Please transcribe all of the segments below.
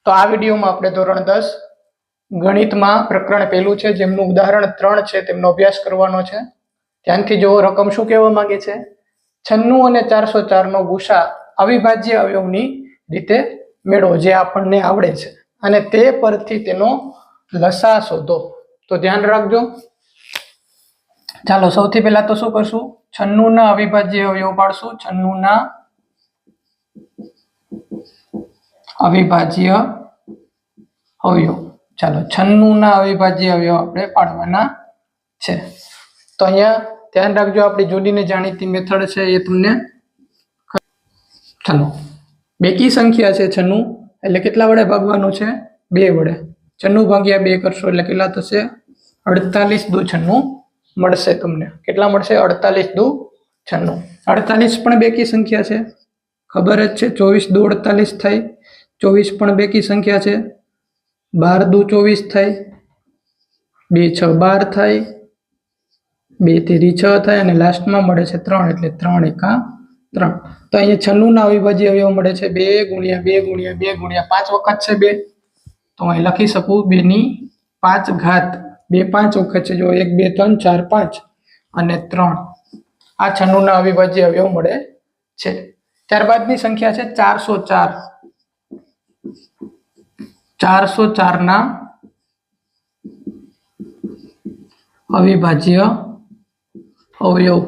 તો આ વિડીયોમાં આપણે ધોરણ 10 ગણિતમાં પ્રકરણ પહેલું છે જેમનું ઉદાહરણ 3 છે તેમનો અભ્યાસ કરવાનો છે। ધ્યાનથી જુઓ, રકમ શું કહેવા માંગે છે? 96 અને 404 નો ગુસા અવિભાજ્ય અવયવની રીતે મેળવો, જે આપણને આવડે છે, અને તે પરથી તેનો લસા શોધો। તો ધ્યાન રાખજો। ચાલો સૌથી પહેલા તો શું કરશું? 96 ના અવિભાજ્ય અવયવ પાડશું। 96 ના અવિભાજ્ય અવયવ, ચાલો 96 ના અવિભાજ્ય અવયવ આપણે પાડવાના છે। તો અહીંયા ધ્યાન રાખજો, આપણી જૂની જાણીતી મેથડ છે એ તમને, ચાલો બેકી સંખ્યા છે 96, એટલે કેટલા વડે ભાગવાનું છે? 2 વડે। 96 ભાગ્યા 2 કરશો એટલે કેટલા થશે? 48 દુ 96 મળશે તમને। કેટલા મળશે? 48 દુ 96। 48 પણ બેકી સંખ્યા છે, ખબર જ છે। 24 દુ 48 થાય, 24 પણ બેકી સંખ્યા છે। 12 દુ 24 થાય, 2 6 12 થાય, 2 તેરી 6 થાય, અને લાસ્ટમાં મળે છે 3, એટલે 3 એકા 3। તો અહીંયા 96 ના અવિભાજ્ય અવયવ મળે છે 2 ગુણ્યા 2 ગુણ્યા 2 ગુણ્યા 5 વખત છે 2, તો અહીં લખી શકું 2 ની 5 ઘાત, 2 5 વખત છે, જો 1 2 3 4 5 અને 3, આ 96 ના અવિભાજ્ય અવયવ મળે છે। ત્યારબાદની સંખ્યા છે 404। 404 ના અવિભાજ્ય અવયવ,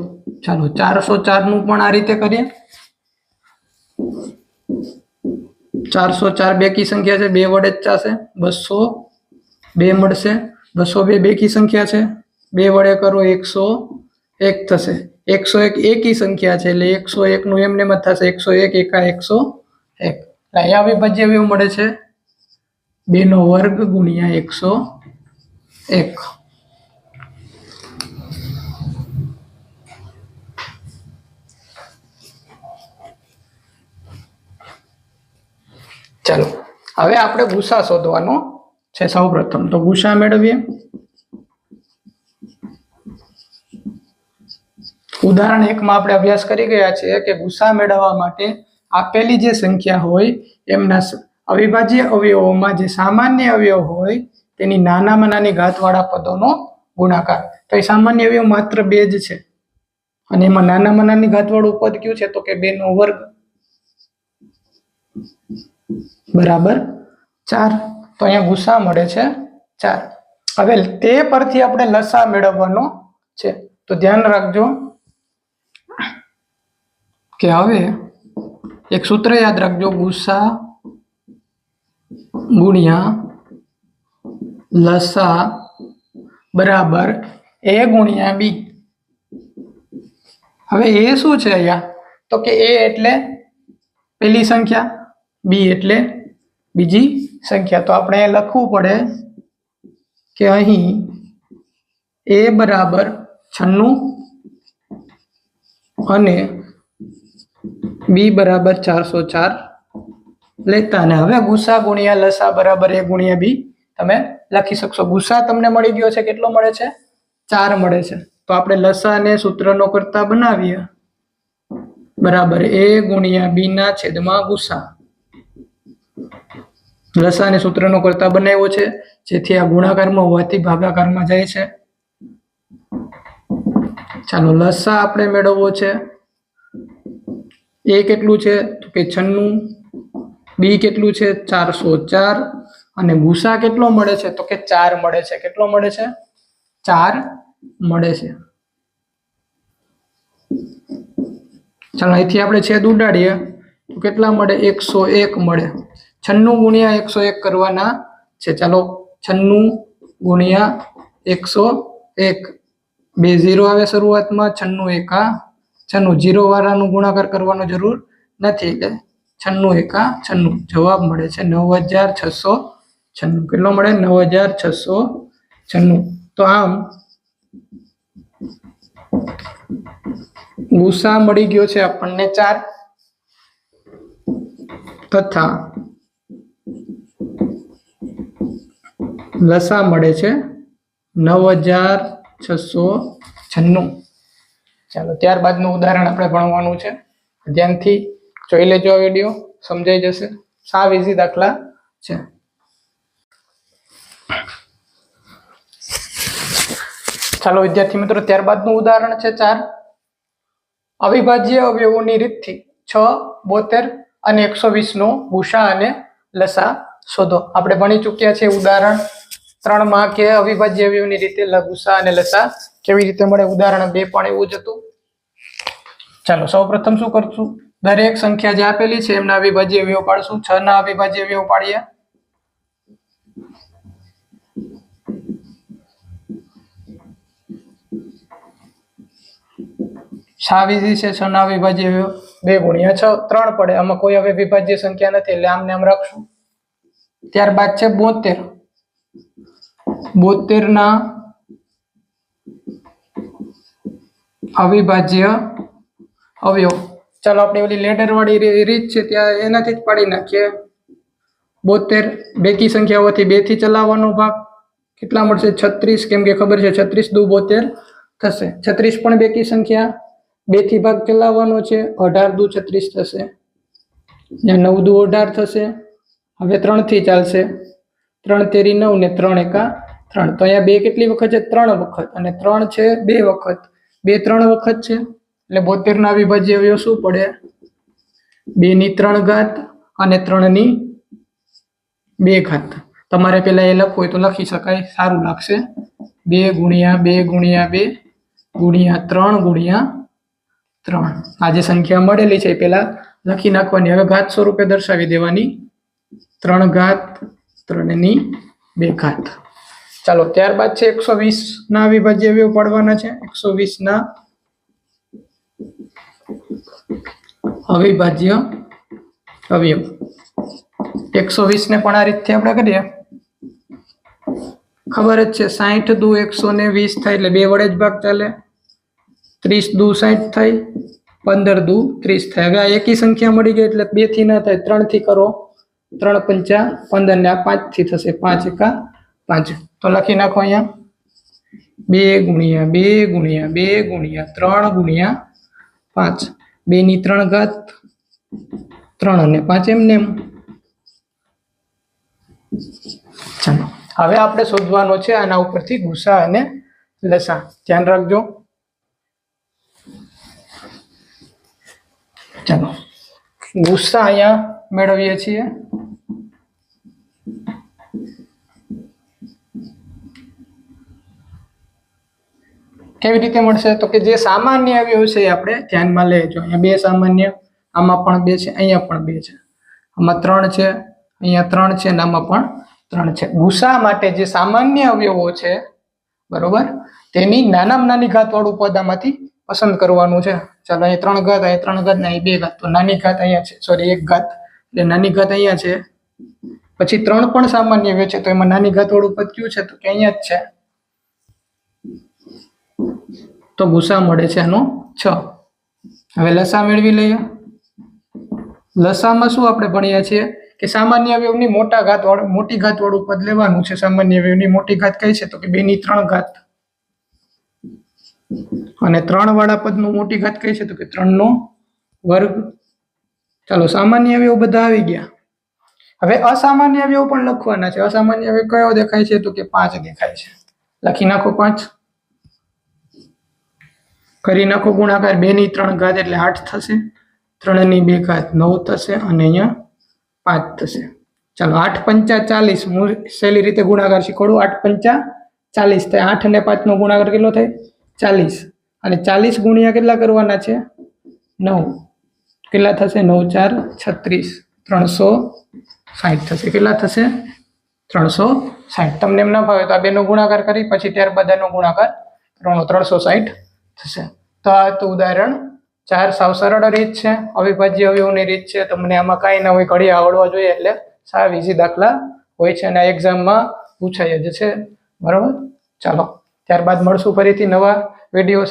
ચાલો 404 નું પણ આ રીતે કરીએ। 404 બેકી સંખ્યા છે, 2 વડે જ ચાલશે, 202 મળશે। 202 બેકી સંખ્યા છે, 2 વડે કરો 101 થશે। 101 એકી સંખ્યા છે, એટલે 101 નું એમને જ થશે, 101 એકા 101। અહીંયા અવિભાજ્ય અવયવ મળે છે 2 નો વર્ગ ગુણ્યા 101। ચાલો હવે આપણે ગુસા શોધવાનો છે। સૌ પ્રથમ તો ગુસા મેળવીએ। ઉદાહરણ 1 માં આપણે અભ્યાસ કરી ગયા છીએ કે ગુસા મેળવવા માટે આપેલી જે સંખ્યા હોય એમના અવિભાજ્ય અવયવોમાં જે સામાન્ય અવયવ હોય તેની નાનામાં નાની ઘાતવાળા પદોનો ગુણાકાર। તો એ સામાન્ય અવયવ માત્ર 2 જ છે, અને એમાં નાનામાં નાની ઘાતવાળું પદ કયું છે? તો કે 2 નો વર્ગ બરાબર 4। તો અહીંયા ગુસા મળે છે 4। હવે તે પરથી આપણે લસા મેળવવાનો છે, તો ધ્યાન રાખજો કે હવે એક સૂત્ર યાદ રાખજો, ગુસા ગુણ્યા લસા બરાબર a ગુણ્યા b। હવે એ શું છે અહીંયા? તો કે a એટલે પહેલી સંખ્યા, b એટલે બીજી સંખ્યા। તો આપણે લખવું પડે કે અહીં a બરાબર 96 અને b બરાબર 404 લેતા, અને હવે ગુસા ગુણ્યા લસા બરાબર a ગુણ્યા b તમે લખી શકશો। ગુસા તમને મળી ગયો છે, કેટલો મળે છે? 4 મળે છે। તો આપણે લસાને સૂત્રનો કરતા બનાવીએ, બરાબર a ગુણ્યા b ના છેદમાં ગુસા। લસાને સૂત્રનો કરતા બનાવ્યો છે, જેથી આ ગુણાકારમાં હોવાથી ભાગાકારમાં જાય છે। ચાલો લસા આપણે મેળવવો છે। a કેટલું છે? તો કે 96, b કેટલું છે? 404, અને ગુસા કેટલો મળે છે? તો કે 4 મળે છે। કેટલો મળે છે? 4 મળે છે। ચાલો અહીંથી આપણે છેદ ઉડાડીએ તો કેટલા મળે? 101 મળે। 96 ગુણ્યા 101 કરવાના છે। ચાલો 96 ગુણ્યા 101, 2 0 આવે શરૂઆતમાં, 96 એકા 96, 0 વાળાનું ગુણાકાર કરવાનો જરૂર નથી, એટલે 96 એકા 96 જવાબ મળે છે 9696। કેટલો મળે? 9696। તો આમ ગુસા મળી ગયો છે આપણને 4, તથા લસા મળે છે 9696। ચાલો ત્યારબાદનું ઉદાહરણ આપણે ભણવાનું છે, ધ્યાનથી જોઈ લેજો, આ વિડીયો સમજાઈ જશે। સાવ ઇઝી દાખલા છે. ચાલો વિદ્યાર્થી મિત્રો, ત્યારબાદનું ઉદાહરણ છે 4. અવિભાજ્ય અવયવોની રીતથી 6, 72 અને 120 નો ગુસા અને લસા શોધો. આપણે ભણી ચૂક્યા છે ઉદાહરણ 3 માં કે અવિભાજ્ય અવયવોની રીતે ગુસા અને લસા કેવી રીતે મળે. ઉદાહરણ 2 પણ એવું જ હતું. ચાલો સૌપ્રથમ શું કરશું, દરેક સંખ્યા જે આપેલી છે એમના અવિભાજ્ય અવયવ પાડશું. 6 ના અવિભાજ્ય અવયવ પાડીએ. સાવીજી છે 6 ના અવિભાજ્ય અવયવ 2 ગુણ્યા 6 3 પડે. આમાં કોઈ હવે વિભાજ્ય સંખ્યા નથી એટલે આમને આમ રાખશું. ત્યારબાદ છે 72. 72 ના અવિભાજ્ય અવયવ. ચાલો આપણે ઓલી લેડર વાળી રીત છે ત્યાં એનાથી જ પાડી નાખીએ. 72 બેકી સંખ્યાઓથી 2 થી ચલાવવાનો ભાગ કેટલા મળશે 36, કેમ કે ખબર છે 36 દુ 72 થશે. 36 પણ બેકી સંખ્યા, 2 થી ભાગ ચલાવવાનો છે, 18 દુ 36 થશે, 9 દુ 18 થશે. હવે 3 થી ચાલશે, 3 તેરી 9 ને 3 એકા 3. તો અહીંયા 2 કેટલી વખત છે 3 વખત, અને 3 છે 2 વખત, 2 3 વખત છે એટલે 72 ના અવિભાજ્ય અવયવ શું પડે 2 ની 3 ઘાત અને 3 ની 2 ઘાત. તમારે પેલા એ લખવું હોય તો લખી શકાય, સારું લાગશે. 2 ગુણ્યા 2 ગુણ્યા 2 ગુણ્યા 3 ગુણ્યા 3. આ જે સંખ્યા મળેલી છે પેલા લખી નાખવાની. હવે ઘાત સ્વરૂપે દર્શાવી દેવાની, 3 ઘાત 3 ની 2 ઘાત. ચાલો ત્યારબાદ છે 120 ના અવિભાજ્ય અવયવ પાડવાના છે. 120 ના અવિભાજ્ય અવયવ 120 ને પણ આ રીતથી આપણે કરીએ. ખબર જ છે 60 દુ 120 થાય એટલે 2 વડે જ ભાગ ચાલે. 30 દુ 60 થાય, 15 દુ 30 થાય. હવે આ એકી સંખ્યા મળી ગઈ એટલે 2 થી ના થાય, 3 થી કરો. 3 પંચા 15 ને આ 5 થી થશે, 5 એકા 5. તો લખી નાખો અહીંયા 2 ગુણ્યા 2 ગુણ્યા 2 ગુણ્યા 3 ગુણ્યા 5. 2 ની 3 ઘાત 3 અને 5 એમને એમ. ચાલો હવે આપણે શોધવાનો છે આના ઉપરથી ગુસા અને લસા. ધ્યાન રાખજો. ચાલો ગુસા અહીંયા મેળવીએ છીએ. કેવી રીતે મળશે તો કે જે સામાન્ય અવયવ છે આપણે ધ્યાનમાં લેજો. અહીંયા 2 સામાન્ય, આમાં પણ 2 છે, અહીંયા પણ 2 છે, આમાં 3 છે, અહીંયા 3 છે અને આમાં પણ 3 છે. ગુસા માટે જે સામાન્ય અવયવો છે બરોબર, તેની નાનામાં નાની ઘાત વાળું પદ આમાંથી પસંદ કરવાનું છે. ચાલો અહીં 3 ઘાત, અહીં 3 ઘાત ને અહીં 2 ઘાત. તો નાની ઘાત અહીંયા છે, સોરી 1 ઘાત, એટલે નાની ઘાત અહીંયા છે. પછી 3 પણ સામાન્ય અવયવ છે તો એમાં નાની ઘાત વાળું પદ કયું છે તો કે અહીંયા જ છે. તો ગુસા મળે છે આનો 6. હવે લસા મેળવી લઈએ. લસામાં શું આપણે ભણ્યા છીએ કે સામાન્ય અવયવની મોટી ઘાત વાળું પદ લેવાનું છે. સામાન્ય અવયવની મોટી ઘાત કઈ છે તો કે 2 ની 3 ઘાત, અને 3 વાળા પદનું મોટી ઘાત કઈ છે તો કે 3 નો વર્ગ. ચાલો સામાન્ય અવયવ બધા આવી ગયા. હવે અસામાન્ય અવયવ પણ લખવાના છે. અસામાન્ય અવયવ કયો દેખાય છે તો કે 5 દેખાય છે. લખી નાખો 5. કરી નાખો ગુણાકાર. 2 ની 3 ઘાત એટલે 8 થશે, 3 ની 2 ઘાત 9 થશે અને અહીંયા 5 થશે. ચાલો 8 પંચા 40. હું સહેલી રીતે ગુણાકાર શીખવાડું. 8 પંચા 40 થાય. 8 અને 5 નો ગુણાકાર કેટલો થાય 40, અને 40 ગુણ્યા કેટલા કરવાના છે 9. કેટલા થશે 9 4 36, 360 થશે. કેટલા થશે 360. તમને એમ ના ભાવે તો આ 2 નો ગુણાકાર કરી પછી ત્યારબાદ આનો ગુણાકાર કરવાનો, 360 થશે. તો આ તો ઉદાહરણ 4 સાવ સરળ રીત છે, અવિભાજ્ય અવયવની રીત છે. તમને આમાં કાંઈ ના હોય, ઘડી આવડવા જોઈએ એટલે સાવ ઈઝી દાખલા હોય છે અને આ એક્ઝામમાં પૂછાય જ છે બરાબર. ચાલો ત્યારબાદ મળશું ફરીથી નવા વિડીયો.